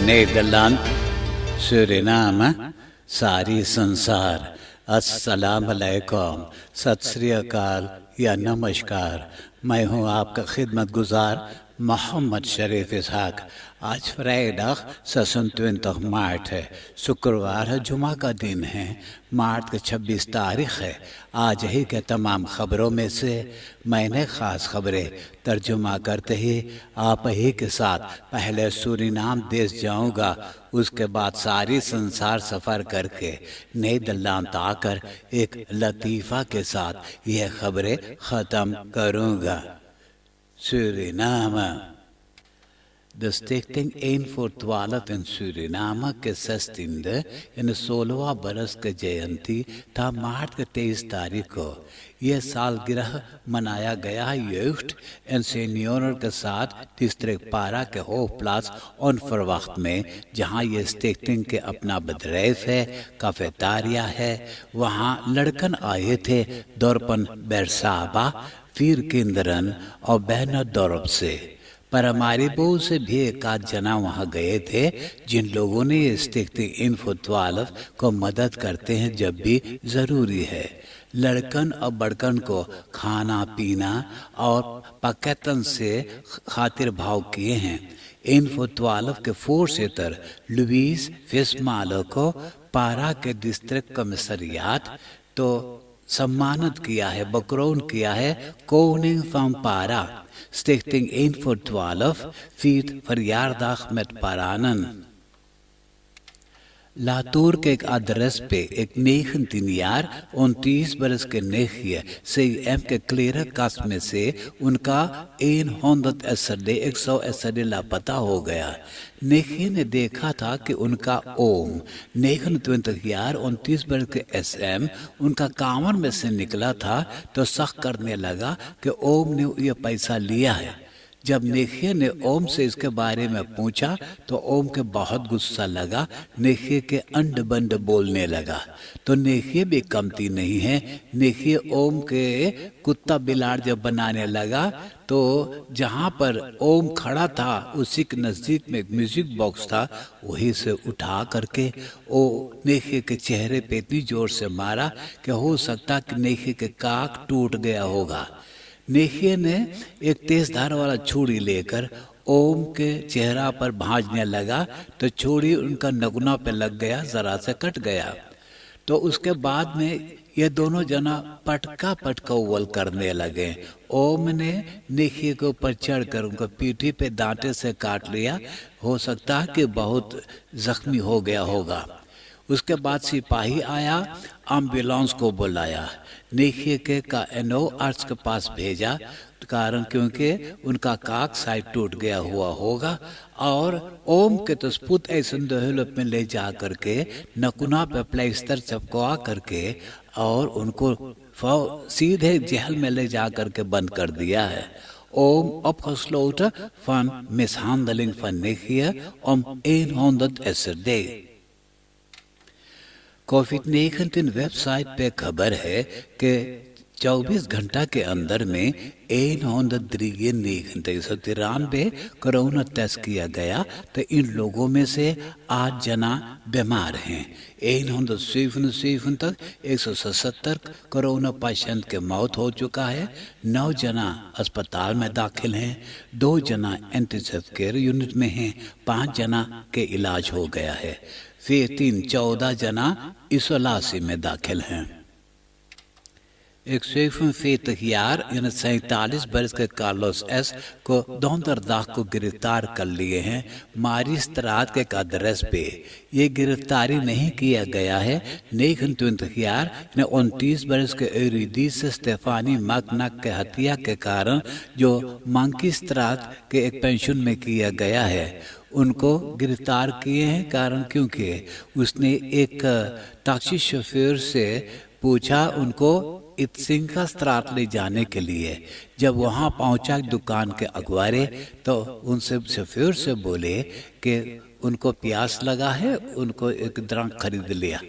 Nederland, Suriname, सारी संसार, अस्सलाम अलैकुम, सत श्री अकाल या नमस्कार। मैं हूँ आपका खिदमत गुजार मोहम्मद शरीफ इसहाक। आज फ्राइडे 26 मार्च है, शुक्रवार है, जुमा का दिन है। मार्च की 26 तारीख है। आज ही के तमाम खबरों में से मैंने ख़ास खबरें तर्जुमा करते ही आप ही के साथ पहले सूरीनाम देश जाऊंगा, उसके बाद सारी संसार सफ़र करके नीदरलैंड आकर एक लतीफ़ा के साथ यह खबरें ख़त्म करूंगा। Suriname. De stichting 1 voor 12 in Suriname के 16e यानी 16वां बरस के जयंती था मार्च के 23 तारीख को। यह सालगिरह मनाया गया है यूथ एंड सीनियर के साथ डिस्ट्रिक्ट पारा के होफप्लास ऑनफरवक्त में, जहां ये स्टिchting के अपना बदरेफ है, काफेतारिया है। वहां लड़कन आए थे दोरपन बेरसाबा, फिर किंदरन और बहना दौरब से। पर हमारी बहू से भी एक आध जना वहाँ गए थे, जिन लोगों ने स्टिchting इन्फो 12 को मदद करते हैं जब भी ज़रूरी है। लड़कन और बड़कन को खाना पीना और पकतन से खातिर भाव किए हैं। इन्फो 12 के फोर सेटर लुइस फिस्मालो को पारा के डिस्ट्रिक्ट कमिश्नरियात तो सम्मानित किया है, बकरौन किया है कोनिंग फ्रॉम पारा। स्टिchting 1 voor 12 viert verjaardag met Paranen। Latur के एक एड्रेस पे एक 19 jaar 29 बरस के नेखिए से एम के क्लियर कास्ट में से उनका 100 एसडे लापता हो गया। नेखिए ने देखा था कि उनका ओम 29 jaar 29 बरस के एसएम उनका कांवर में से निकला था, तो शक करने लगा कि ओम ने ये पैसा लिया है। जब नेखिए ने ओम से इसके बारे में पूछा तो ओम के बहुत गुस्सा लगा, नेखिए के अंड बंड बोलने लगा। तो नेखिए भी कमती नहीं है। नेखिए ओम के कुत्ता बिलाड़ जब बनाने लगा तो जहाँ पर ओम खड़ा था उसी के नज़दीक में एक म्यूजिक बॉक्स था, वहीं से उठा करके ओ नेखिए के चेहरे पे इतनी जोर से मारा कि हो सकता कि नेखिए के काक टूट गया होगा। नेखिए ने एक तेज धार वाला छुरी लेकर ओम के चेहरा पर भांजने लगा, तो छुरी उनका नगुना पे लग गया, जरा से कट गया। तो उसके बाद में ये दोनों जना पटका पटका उवल करने लगे। ओम ने नेखिए के ऊपर चढ़कर उनको पीठी पे दांते से काट लिया, हो सकता है कि बहुत जख्मी हो गया होगा। उसके बाद सिपाही आया, एम्बुलेंस को बुलाया, नेखिए के का एनओ आर्ट्स के पास भेजा, कारण क्योंकि उनका काक साइड टूट गया हुआ होगा। और ओम के तो स्पुत ऐसे दहलत में ले जा करके नकुना पे प्लेस्टर चपकवा करके और उनको सीधे जेल में ले जा करके बंद कर दिया है। Om opgesloten van mishandeling van Negie om 100 SRD। कोविड-19 वेबसाइट पे खबर है कि 24 घंटा के अंदर में 193 कोरोना टेस्ट किया गया, तो इन लोगों में से 8 जना बीमार हैं। 177 तक 177 कोरोना पेशेंट के मौत हो चुका है। 9 जना अस्पताल में दाखिल हैं, 2 जना इंटेंसिव केयर यूनिट में हैं, 5 जना के इलाज हो गया है, फिर 14 जना इसोलासी में दाखिल हैं। 147 jaar यानी 47 बरस के कार्लोस एस को donderdag को गिरफ्तार कर लिए हैं मारिस्त्रात के एक एड्रेस पे। ये गिरफ्तारी नहीं किया गया है। 29 jaar यानी 29 बरस के एरिडीस स्टेफानी मकनक के हत्या के कारण जो मांकिस्त्रात के एक पेंशन में किया गया है, उनको गिरफ्तार किए हैं। कारण क्योंकि उसने एक टैक्सी शोफर से पूछा उनको इत्सिंका स्त्रात ले जाने के लिए। जब वहाँ पहुँचा दुकान के अगवारे, तो उनसे शोफर से बोले कि उनको प्यास लगा है, उनको एक द्रंक खरीद लिया।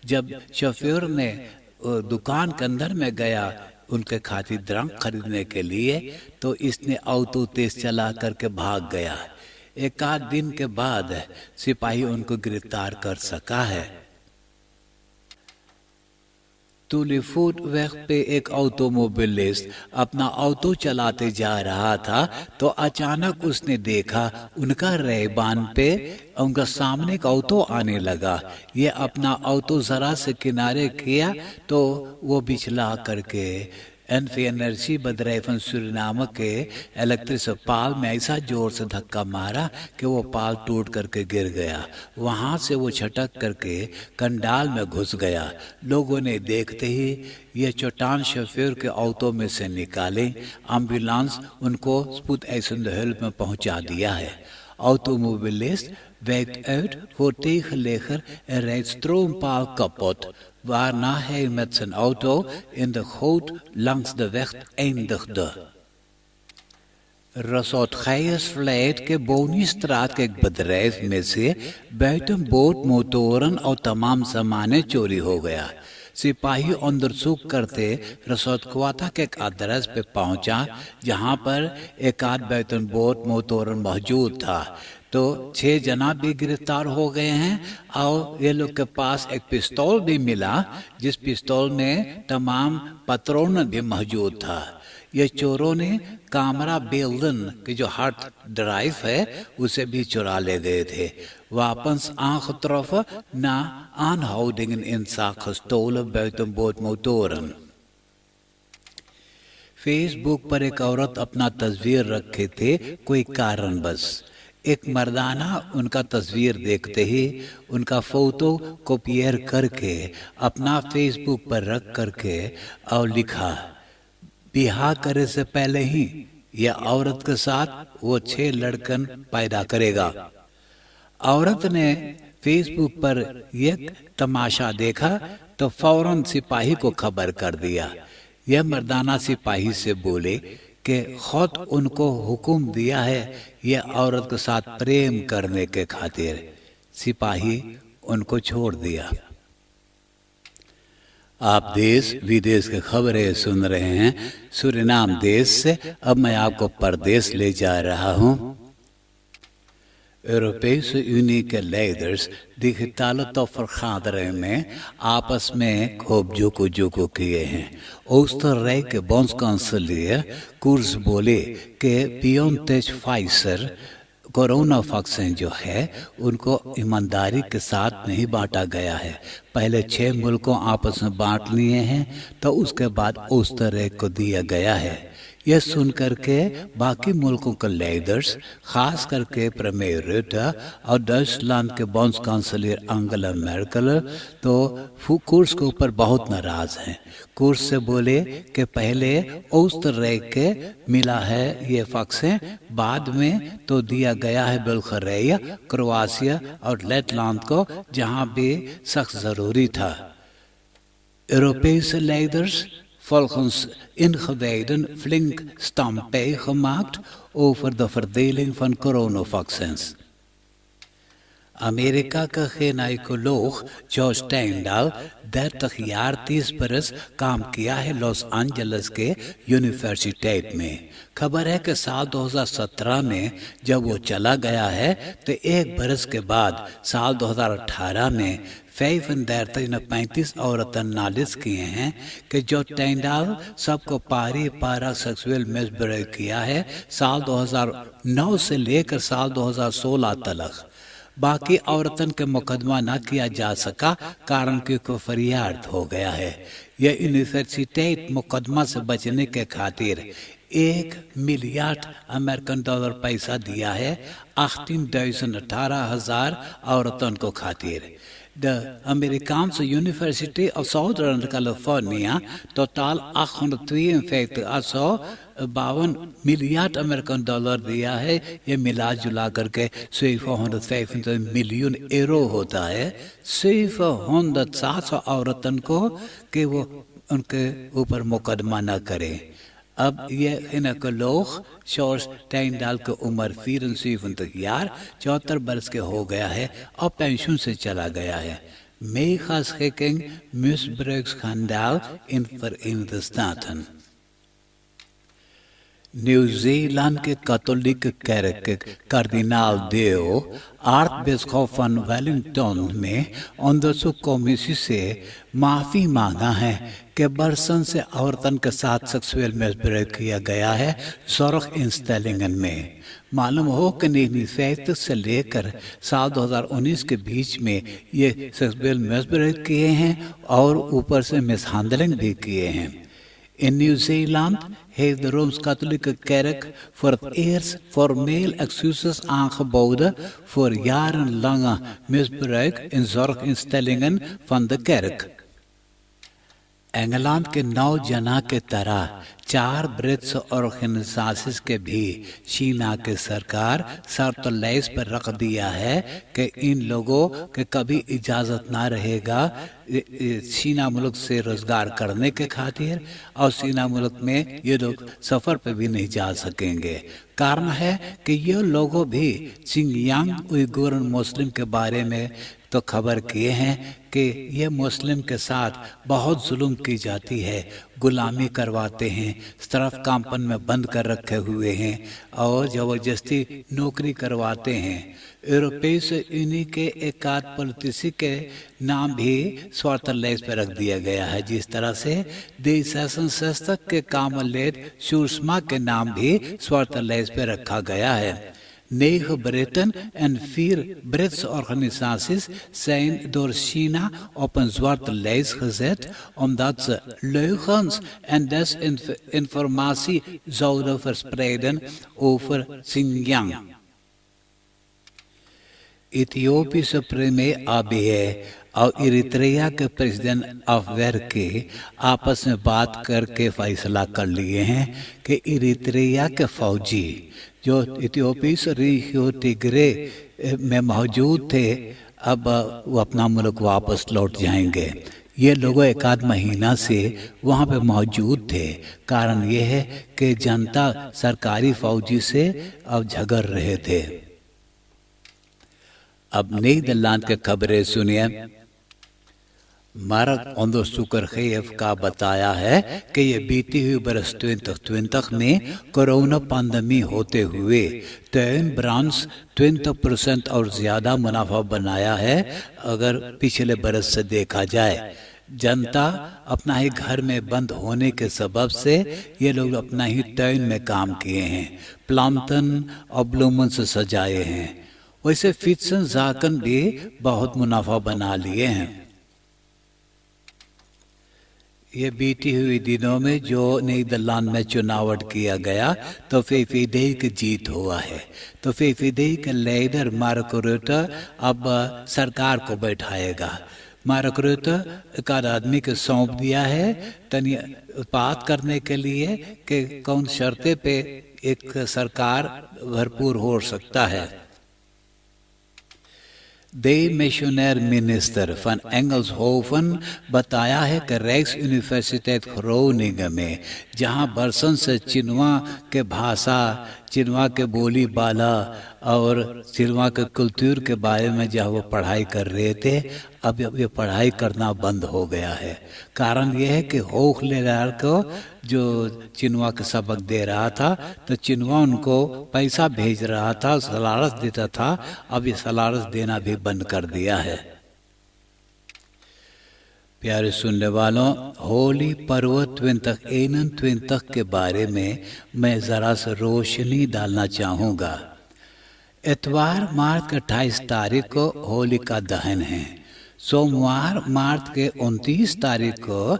जब शोफर ने दुकान के अंदर में गया उनके खातिर द्रंक खरीदने के लिए, तो इसने ऑटो तेज चला करके भाग गया। एक आध दिन के बाद सिपाही उनको गिरफ्तार कर सका है। तुलीफुट weg पे एक ऑटोमोबिलिस्ट अपना ऑटो चलाते जा रहा था तो अचानक उसने देखा उनका रेबान पे उनका सामने एक ऑटो आने लगा। ये अपना ऑटो जरा से किनारे किया तो वो बिचला करके एनर्जी बदरेफन सुरिनाम के इलेक्ट्रिक पाल में ऐसा जोर से धक्का मारा कि वो पाल टूट करके गिर गया। वहां से वो छटक करके कंडाल में घुस गया। लोगों ने देखते ही ये चट्टान शफीर के ऑटो में से निकाले। एम्बुलेंस उनको स्पुट हेल्प में पहुंचा दिया है। Automobilist wijkt uit voor tegenligger en rijdt stroompaal kapot, waarna hij met zijn auto in de goot langs de weg eindigde. रसौद खैस फ्लैट के बोनी स्ट्रात के एक बदरैफ में से बैटम बोट मोटोरन और तमाम सामाने चोरी हो गया। सिपाही अंदर सूख करते रसौद क्वाता के एक आदरस पे पहुंचा जहां पर एक आध बैटन बोट मोटोरन मौजूद था। तो 6 जना भी गिरफ्तार हो गए हैं और ये लोग के पास एक पिस्तौल भी मिला जिस पिस्तौल में तमाम पत्रोन भी मौजूद था। ये चोरों ने कामरा बेल्दन की जो हार्ड ड्राइव है उसे भी चुरा ले गए थे। Wapens aangetroffen na aanhoudingen in zaak gestolen buitenboordmotoren. Facebook पर एक औरत अपना तस्वीर रखे थे कोई कारणवश। एक मर्दाना उनका तस्वीर देखते ही उनका फोटो कॉपियर करके अपना फेसबुक पर रख करके और लिखा, बिहा करे से पहले ही यह औरत के साथ वो 6 लड़कन पैदा करेगा। औरत ने फेसबुक पर एक तमाशा देखा तो फौरन सिपाही को खबर कर दिया। यह मर्दाना सिपाही से बोले कि खुद उनको हुक्म दिया है यह औरत के साथ प्रेम करने के खातिर। सिपाही उनको छोड़ दिया। आप देश विदेश की खबरें सुन रहे हैं सूरीनाम देश से। अब मैं आपको परदेश ले जा रहा हूं। Europese Unie के leiders digitale topvergadering में आपस में खूब जोको किए हैं। ओस्टररिक के बॉन्डकांसलियर कुर्स बोले कि BioNTech फाइजर कोरोना वैक्सीन जो है उनको ईमानदारी के साथ नहीं बांटा गया है। पहले 6 मुल्कों आपस में बांट लिए हैं तो उसके बाद ओस्टररिक को दिया गया है। यह सुनकर के बाकी मुल्कों के लीडर्स खास करके प्रीमियर रूटे और डचलैंड के बॉन्स काउंसिलर एंगेला मेर्केल तो कुर्स के ऊपर बहुत नाराज हैं। कुर्स से बोले कि पहले ओस्टररिक के मिला है ये वैक्सीन, बाद में तो दिया गया है बुल्गारिया, क्रोएशिया और लेटलैंड को जहां भी सख्त जरूरी था। Europese leiders volgens ingewijden flink stampij gemaakt over de verdeling van coronavaccins. America का gynaecoloog जॉर्ज स्टाइनडाल 30 jaar 30 बरस काम किया है लॉस एंजल्स के यूनिवर्सिटेट में। खबर है कि साल 2017 में जब वो चला गया है तो 1 बरस के बाद साल 2018 में 35 औरतें नालिश किए हैं कि जो स्टाइनडाल सबको पारा सेक्सुअल मिसब्रेक किया है साल 2009 से लेकर साल 2016 तक। बाकी औरतन के मुकदमा न किया जा सका कारण कि को फरियाद हो गया है। यह यूनिवर्सिटेट मुकदमा से बचने के खातिर $1 मिलियन अमेरिकन पैसा दिया है 18,000 औरतन को खातिर। De Amerikaanse University of Southern California totaal 852 million American dollar दिया है। ये मिला जुला करके 725 मिलियन यूरो होता है। 700 औरतन को कि वो उनके ऊपर मुकदमा न करें। अब ये gynaecoloog जॉर्ज स्टाइनडाल की उम्र 74 74 बरस के हो गया है और पेंशन से चला गया है। Megaschikking misbruiksschandaal in Verenigde Staten. Nieuw-Zeeland के कैथोलिक कार्डिनाल देव आर्चबिशप वन वेलिंगटन ने onderzoekcommissie से माफ़ी मांगा है कि बरसन से औरतन के साथ सेक्सुअल मिसब्रेक किया गया है ज़ोरिख इंस्टेलिंगन में। मालूम हो कि 1950 से लेकर साल 2019 के बीच में ये सेक्सुअल मिसब्रेक किए हैं और ऊपर से मिसहैंडलिंग भी किए हैं। In New Zealand heeft de Rooms-Katholieke Kerk voor het eerst formeel excuses aangeboden voor jarenlange misbruik in zorginstellingen van de kerk. England के 9 जना के तरह 4 ब्रिट्स ऑर्गेनाइजेशंस के भी चीना के सरकार शर्त लैस पर रख दिया है कि इन लोगों के कभी इजाज़त ना रहेगा चीना मुल्क से रोज़गार करने के खातिर और चीना मुल्क में ये लोग सफ़र पे भी नहीं जा सकेंगे। कारण है कि ये लोगों भी सिंगयांग उइगुर मुस्लिम के बारे में तो खबर किए हैं कि ये मुस्लिम के साथ बहुत जुल्म की जाती है, गुलामी करवाते हैं, तरफ कामपन में बंद कर रखे हुए हैं और ज़बरदस्ती नौकरी करवाते हैं। यूरोपीय यूनियन के एकाध पॉलिसी के नाम भी स्वार्थ लेस पर रख दिया गया है, जिस तरह से देश शासन शासक के कामलेट सुषमा के नाम भी स्वार्थ लेस पर रखा गया है। 9 Britten en 4 Britse organisaties zijn door China op een zwarte lijst gezet omdat ze leugens en desinformatie zouden verspreiden over Xinjiang. Ethiopia प्रेमी आबिय और इरित्रिया के प्रेसिडेंट अफवेरकी आपस में बात करके फैसला कर लिए हैं कि इरित्रिया के फौजी जो इथियोपिया रियो टिग्रे में मौजूद थे अब वो अपना मुल्क वापस लौट जाएंगे। ये लोग एक आध महीना से वहाँ पे मौजूद थे। कारण ये है कि जनता सरकारी फौजी से अब झगड़ रहे थे। अब नीदरलैंड के खबरें सुनिए। मार्क onderzoeker का बताया है कि ये बीती हुई बरस 2020 में कोरोना पंडेमी होते हुए तुइन ब्रांड्स 20% और ज़्यादा मुनाफा बनाया है अगर पिछले बरस से देखा जाए। जनता अपना ही घर में बंद होने के सबब से ये लोग अपना ही तुइन में काम किए हैं, प्लांटन और ब्लूमन से सजाए हैं। वैसे फिट्सन जाकन भी बहुत मुनाफा बना लिए हैं। ये बीती हुई दिनों में जो नीदरलैंड में चुनाव किया गया तो फेफिडे की जीत हुआ है। तो फेफिडे के लीडर मार्क रुtte अब सरकार को बैठाएगा। मार्क रुtte एक आदमी को सौंप दिया है तनी बात करने के लिए कि कौन शर्तें पे एक सरकार भरपूर हो सकता है। दे मिशनर मिनिस्टर फन एंगल्सहोफन बताया है कि रैक्स यूनिवर्सिटेट ग्रोनिंगन में जहां बरसन से चिनवा के भाषा, चिनवा के बोली बाला और चिनवा के कल्चर के बारे में जहाँ वो पढ़ाई कर रहे थे अब ये पढ़ाई करना बंद हो गया है। कारण ये है कि होख लेलार को जो चिनवा के सबक दे रहा था तो चिनवा उनको पैसा भेज रहा था, सलारस देता था, अब ये सलारस देना भी बंद कर दिया है। प्यारे सुनने वालों, होली पर्व 2021 के बारे में मैं ज़रा सा रोशनी डालना चाहूँगा। इतवार मार्च के 28 तारीख को होलिका दहन है। सोमवार मार्च के 29 तारीख को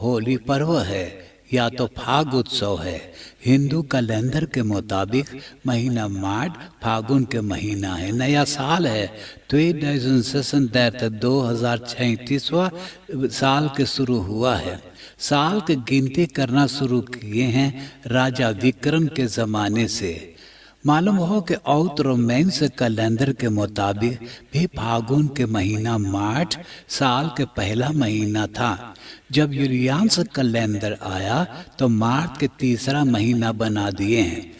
होली पर्व है या तो फाग उत्सव है। हिंदू कैलेंडर के मुताबिक महीना मार्च फागुन के महीना है, नया साल है। 2036वां साल के शुरू हुआ है। साल की गिनती करना शुरू किए हैं राजा विक्रम के ज़माने से। मालूम हो कि औत रोमेंस कैलेंडर के मुताबिक भी फागुन के महीना मार्च साल के पहला महीना था। जब यूलियान्स कैलेंडर आया तो मार्च के तीसरा महीना बना दिए हैं।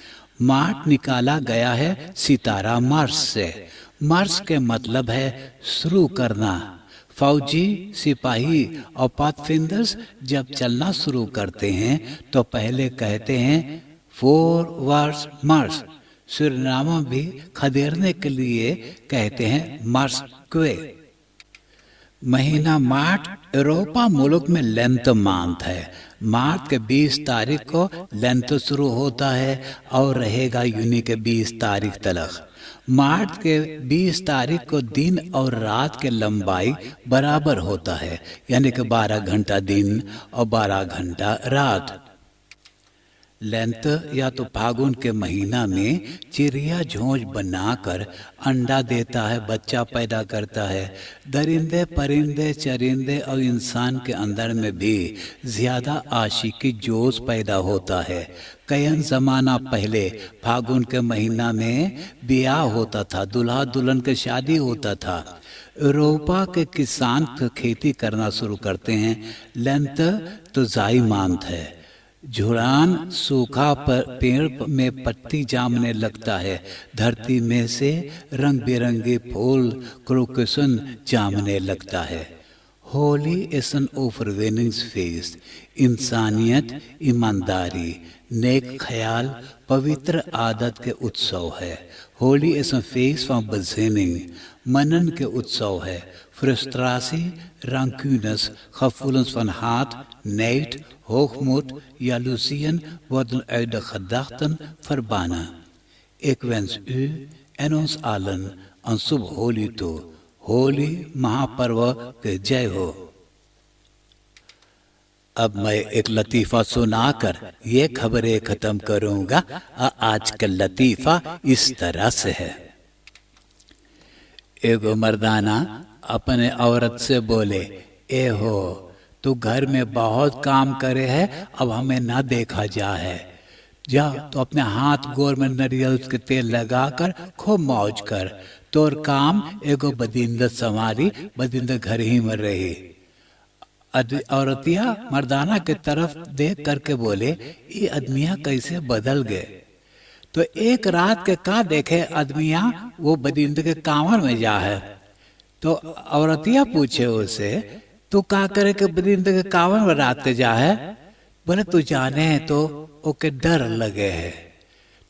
मार्च निकाला गया है सितारा मार्च से। मार्च के मतलब है शुरू करना। फौजी, सिपाही और पाथफिंडर्स जब चलना शुरू करते हैं तो पहले कहते हैं 4 वर्स मर्स। सूरीनाम भी खदेड़ने के लिए कहते हैं मर्स क्वे। महीना मार्च यूरोपा मुल्क में लेंत मांथ है। मार्च के 20 तारीख को लेंत शुरू होता है और रहेगा यूनी के 20 तारीख तक। मार्च के 20 तारीख को दिन और रात के लंबाई बराबर होता है, यानी कि 12 घंटा दिन और 12 घंटा रात। लेंत या तो फागुन के महीना में चिड़िया झोंझ बनाकर अंडा देता है, बच्चा पैदा करता है। दरिंदे परिंदे चरिंदे और इंसान के अंदर में भी ज्यादा आशिकी जोश पैदा होता है। कई जमाना पहले फागुन के महीना में ब्याह होता था, दूल्हा दुल्हन की शादी होता था। यूरोपा के किसान खेती करना शुरू करते हैं। लेंत तो जाई मांथ है। झुड़ान सूखा पेड़ में पत्ती जामने लगता है। धरती में से रंग बिरंगे फूल क्रोकसन जामने लगता है। Holi is an overwhelming fest. इंसानियत, ईमानदारी, नेक ख्याल, पवित्र आदत के उत्सव है। Holi is a fest for beginning, मनन के उत्सव है। फ्रस्ट्रासी, rancunes, gevoelens van haat, nijd, hoogmoed, jaloezieën worden uit de gedachten verbannen. Ik wens u en ons allen een शुभ होली toe. होली महापर्व के जय हो। अब मैं एक लतीफ़ा सुनाकर ये खबरें खत्म करूंगा। आज का लतीफ़ा इस तरह से है। एगो मर्दाना अपने औरत से बोले, ए हो तू घर में बहुत काम करे है, अब हमें ना देखा जा है। जा तो अपने हाथ गोर में नारियल के तेल लगाकर खूब मौज कर। तोर काम एगो बदिंदत संवारी, बदिंदत घर ही में रही। औरतिया मर्दाना के तरफ देख करके बोले, ये आदमिया कैसे बदल गए। तो एक रात के का देखे आदमिया वो बदिंदत के कांवर में जा है। तो औरतिया पूछे उसे, तू का करे के बदिंद के कांवर में रात के जा है। बोले तू जाने तो ओके डर लगे है।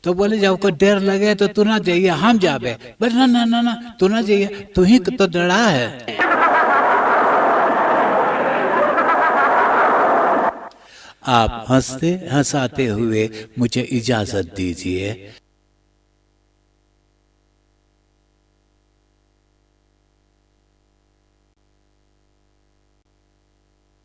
तो बोले जब को डर लगे तो तू ना जाइए, हम जाबे। बोले ना ना ना ना तू ना जाइए, तू ही तो डरा है। आप हंसते हंसाते हुए मुझे इजाजत दीजिए।